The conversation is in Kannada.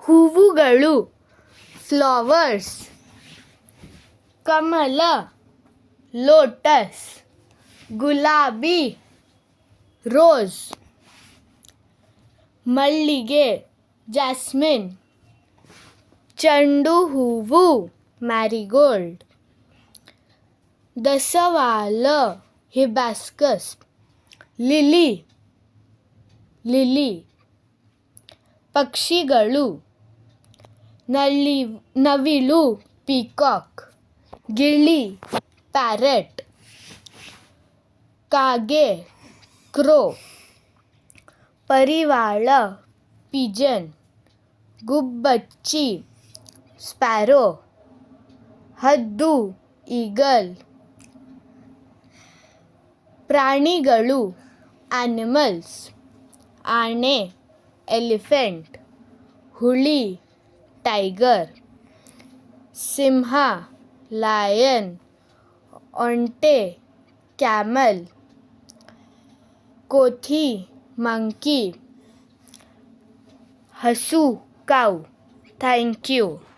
ಹೂವುಗಳು ಫ್ಲವರ್ಸ್. ಕಮಲ ಲೋಟಸ್. ಗುಲಾಬಿ ರೋಸ್. ಮಲ್ಲಿಗೆ ಜಾಸ್ಮಿನ್. ಚೆಂಡು ಹೂವು ಮ್ಯಾರಿಗೋಲ್ಡ್. ದಸವಾಳ ಹಿಬಾಸ್ಕಸ್. ಲಿಲಿ ಪಕ್ಷಿಗಳು ನವಿಲು ಪೀಕಾಕ್. ಗಿಳಿ ಪ್ಯಾರೆಟ್. ಕಾಗೆ ಕ್ರೋ. ಪಾರಿವಾಳ ಪಿಜನ್. ಗುಬ್ಬಚ್ಚಿ ಸ್ಪ್ಯಾರೋ. ಹದ್ದು ಈಗಲ್. ಪ್ರಾಣಿಗಳು ಆನಿಮಲ್ಸ್. ಆನೆ ಎಲಿಫೆಂಟ್. ಹುಲಿ ಟೈಗರ್. ಸಿಂಹ ಲಯನ್. ಒಂಟೆ ಕ್ಯಾಮಲ್. ಕೋತಿ ಮಂಕಿ. ಹಸು ಕೌ. Thank you.